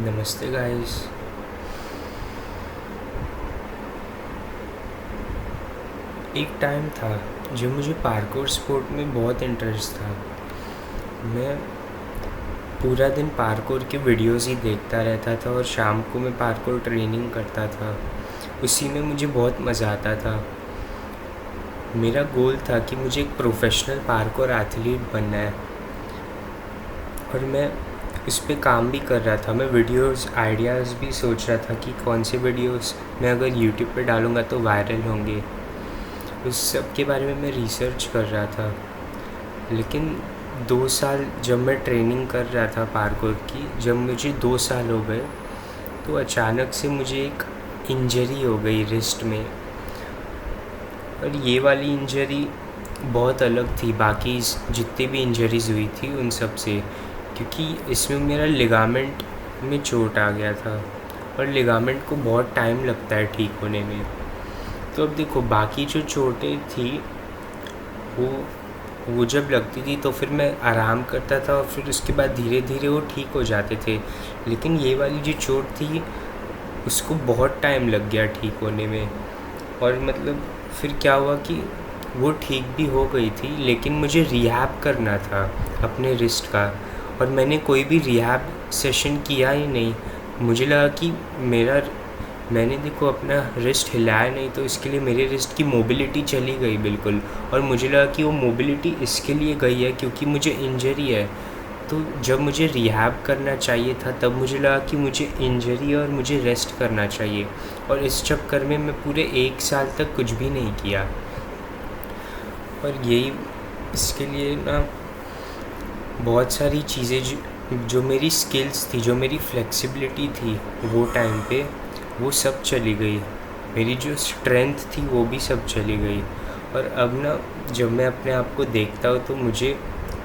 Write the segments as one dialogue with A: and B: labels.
A: नमस्ते गाइस। एक टाइम था जब मुझे पार्कोर स्पोर्ट में बहुत इंटरेस्ट था। मैं पूरा दिन पार्कोर के वीडियोस ही देखता रहता था और शाम को मैं पार्कोर ट्रेनिंग करता था। उसी में मुझे बहुत मज़ा आता था। मेरा गोल था कि मुझे एक प्रोफेशनल पार्कोर एथलीट बनना है और मैं इस पे काम भी कर रहा था। मैं वीडियोस आइडियाज़ भी सोच रहा था कि कौन से वीडियोस मैं अगर यूट्यूब पे डालूँगा तो वायरल होंगे। उस सब के बारे में मैं रिसर्च कर रहा था। लेकिन 2 साल जब मैं ट्रेनिंग कर रहा था पार्कोर की, जब मुझे 2 साल हो गए तो अचानक से मुझे एक इंजरी हो गई रिस्ट में। और ये वाली इंजरी बहुत अलग थी बाकी जितनी भी इंजरीज़ हुई थी उन सब से, क्योंकि इसमें मेरा लिगामेंट में चोट आ गया था और लिगामेंट को बहुत टाइम लगता है ठीक होने में। तो अब देखो, बाकी जो चोटें थी वो जब लगती थी तो फिर मैं आराम करता था और फिर उसके बाद धीरे धीरे वो ठीक हो जाते थे। लेकिन ये वाली जो चोट थी उसको बहुत टाइम लग गया ठीक होने में। और मतलब फिर क्या हुआ कि वो ठीक भी हो गई थी, लेकिन मुझे रिहैब करना था अपने रिस्ट का। और मैंने कोई भी रिहैब सेशन किया ही नहीं। मुझे लगा कि मैंने देखो अपना रिस्ट हिलाया नहीं, तो इसके लिए मेरे रिस्ट की मोबिलिटी चली गई बिल्कुल। और मुझे लगा कि वो मोबिलिटी इसके लिए गई है क्योंकि मुझे इंजरी है। तो जब मुझे रिहैब करना चाहिए था तब मुझे लगा कि मुझे इंजरी और मुझे रेस्ट करना चाहिए। और इस चक्कर में मैं पूरे 1 साल तक कुछ भी नहीं किया। और यही इसके लिए ना बहुत सारी चीज़ें जो मेरी स्किल्स थी, जो मेरी फ्लेक्सिबिलिटी थी वो टाइम पे, वो सब चली गई। मेरी जो स्ट्रेंथ थी वो भी सब चली गई। और अब ना जब मैं अपने आप को देखता हूँ तो मुझे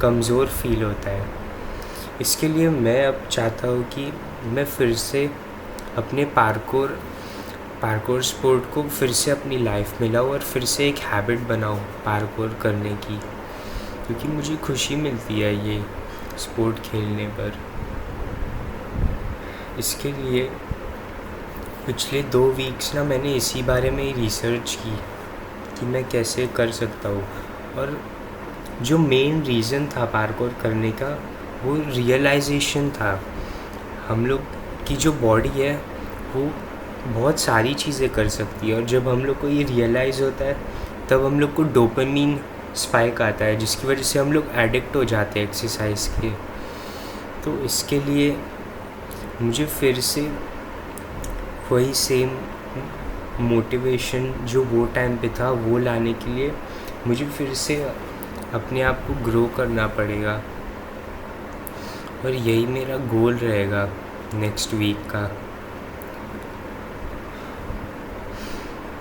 A: कमज़ोर फील होता है। इसके लिए मैं अब चाहता हूँ कि मैं फिर से अपने पार्कोर स्पोर्ट को फिर से अपनी लाइफ में लाऊँ और फिर से एक हैबिट बनाऊँ पार्कोर करने की, क्योंकि मुझे खुशी मिलती है ये स्पोर्ट खेलने पर। इसके लिए पिछले 2 वीक्स ना मैंने इसी बारे में ही रिसर्च की कि मैं कैसे कर सकता हूँ। और जो मेन रीज़न था पार्कोर करने का वो रियलाइजेशन था। हम लोग की जो बॉडी है वो बहुत सारी चीज़ें कर सकती है, और जब हम लोग को ये रियलाइज़ होता है तब हम लोग को डोपामिन स्पाइक आता है, जिसकी वजह से हम लोग एडिक्ट हो जाते हैं एक्सरसाइज के। तो इसके लिए मुझे फिर से वही सेम मोटिवेशन जो वो टाइम पे था वो लाने के लिए मुझे फिर से अपने आप को ग्रो करना पड़ेगा। और यही मेरा गोल रहेगा नेक्स्ट वीक का।